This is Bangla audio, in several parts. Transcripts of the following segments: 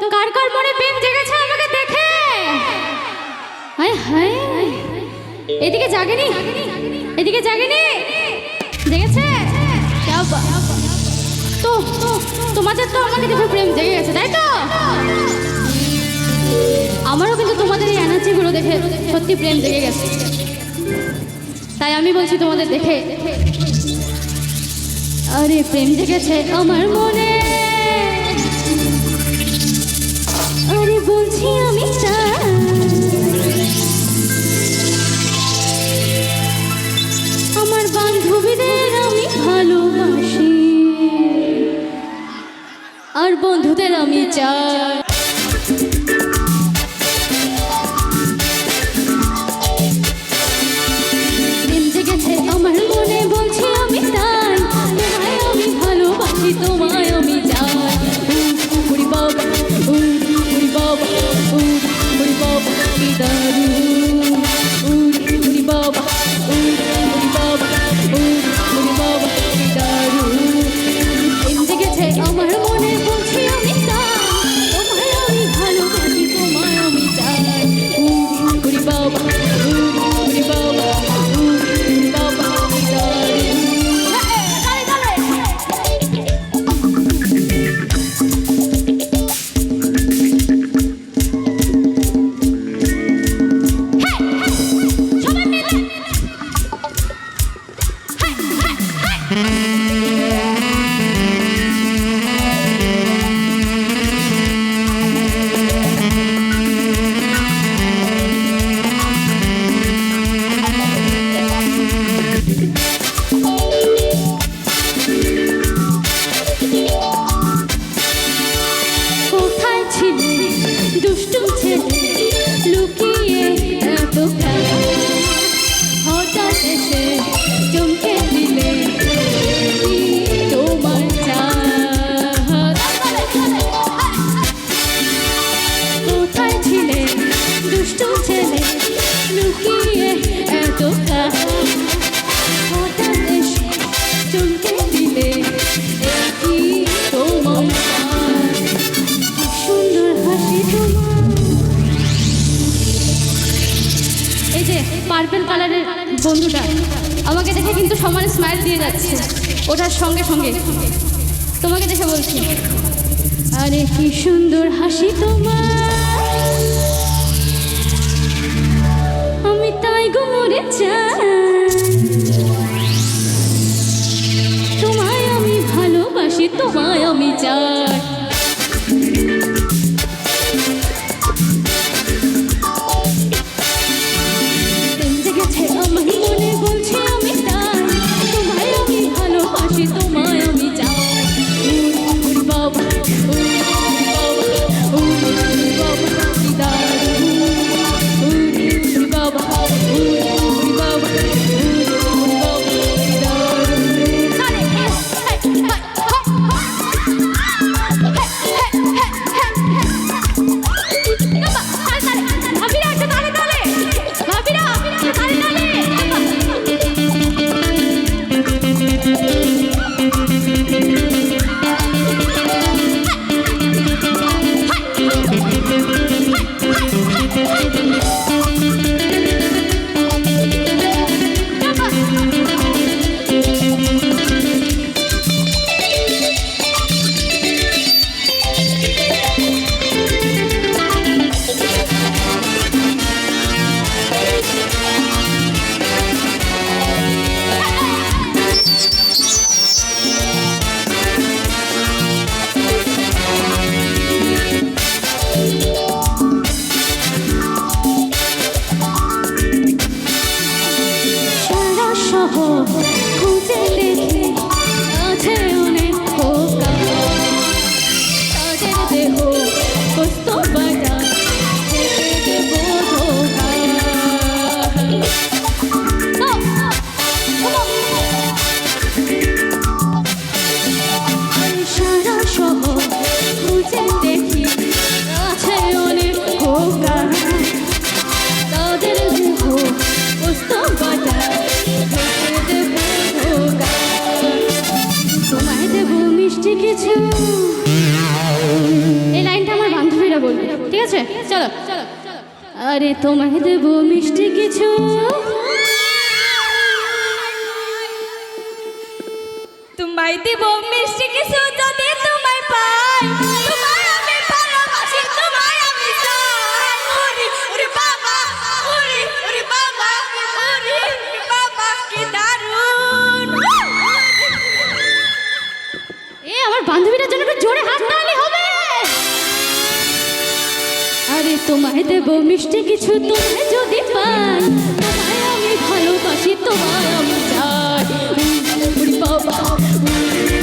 তো কার কার মনে প্রেম জেগেছে আমাকে দেখে? হায় হায়, এদিকে জাগেনি, এদিকে জাগেনি, জেগেছে? তো তোমাদের তো আমাকে দেখে প্রেম জেগে গেছে, তাই তো? আমারও কিন্তু তোমাদের এই এনার্জিগুলো দেখে সত্যি প্রেম জেগে গেছে। তাই আমি বলছি তোমাদের দেখে, আরে প্রেম জেগেছে আমার মনে, আরে বলছি আমি আমার বান্ধবীদের আমি ভালোবাসি, আর বন্ধুদের আমি চাই। প্রেম জেগেছে আমার মনে, বলছি আমি তাই, তোমায় আমি ভালোবাসি, তোমায় আমি চাই। উড়ি বাবা, উড়ি বাবা, উড়ি বাবা, কি দারুণ, উড়ি বাবা, উড়ি বাবা, উড়ি বাবা, কি দারুণ। প্রেম জেগেছে আমার মনে, বলছি আমি তাই, তোমায় আমি ভালোবাসি, তোমায় আমি চাই। উড়ি বাবা, উড়ি বাবা, উড়ি বাবা, কি দারুণ। কোথায় ছিলে দুষ্টু ছেলে, লুকিয়ে এত খেলা, হঠাৎ এসে চমকে দিলে কি তোমার চাঁদ। কোথায় ছিলে দুষ্টু ছেলে, লুকিয়ে এত খেলা, হঠাৎ এসে চমকে দিলে কি তোমার চাঁদ। সুন্দর হাসি তোমার। এই যে পার্পল কালারের বন্ধুটা আমাকে দেখে কিন্তু সমান স্মাইল দিয়ে যাচ্ছে, ওটার সঙ্গে সঙ্গে তোমাকে দেখে বলছি, আরে কি সুন্দর হাসি তোমার, আমি তাই গো মরে চাই, তোমায় আমি ভালোবাসি, তোমায় আমি চাই। প্রেম জেগেছে আমার মনে, বলছি আমি তাই, তোমায় আমি ভালোবাসি, তোমায় আমি চাই। উড়ি বাবা, উড়ি বাবা, উড়ি বাবা, কি দারুণ, উড়ি বাবা, উড়ি বাবা, উড়ি বাবা, কি দারুণ। খুঁজে দেখি আছে অনেক খোকা, তাদের দেহ কষ্ট বাজা দেব ধোকা। সারা শহর খুঁজে দেখি আছে অনেক খোকা, তাদের দেহ কষ্ট বাজা তোমায় দেব মিষ্টি কিছু। এই লাইনটা আমার ঠিক আছে? চলো চলো চলো। আরে তোমায় দেবো মিষ্টি কিছু, তোমায় দিব মিষ্টি কিছু যদি তোমায় পাই, তোমায় আমি ভালোবাসি, তোমায় আমি চাই। ওরে ওরে বাবা, ওরে ওরে বাবা, ওরে ওরে বাবা, কি দারুণ। এ আমার বান্ধবীটার জন্য একটু জোরে হাত তালি হবে। আরে তোমায় দেবো মিষ্টি কিছু, তোমায় যদি পাই, তোমায় আমি ভালোবাসি, তোমায় আমি চাই। ওরে বাবা,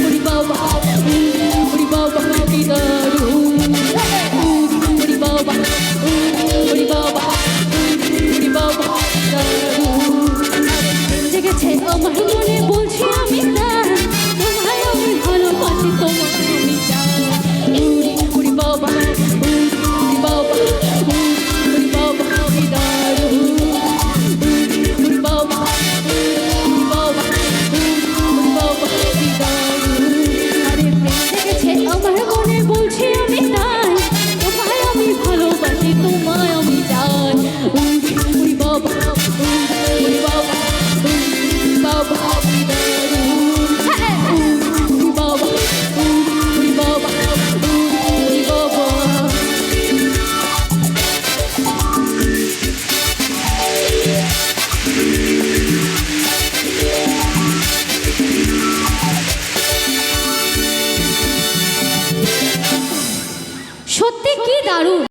ওরে বাবা, ওরে বাবা, কি দারুণ। ওরে বাবা, ওরে বাবা, ওরে বাবা, কি দারুণ। জেগেছে আমার মনে, বলছি আমি তাই, তোমায় আমি ভালোবাসি, তোমায় আমি চাই। ওরে বাবা, ওরে বাবা, ওরে বাবা, কি দারুণ। ওরে বাবা, ওরে বাবা, ওরে বাবা, কি দারুণ। আরে প্রেম জেগেছে আমার মনে, বলছি আমি তাই, তোমায় আমি ভালোবাসি, তোমায় আমি চাই। ওরে বাবা, ওরে বাবা, বাবা, কি দারুণ। ওরে বাবা, ওরে বাবা, ওরে বাবা। সত্যি কি দারুণ।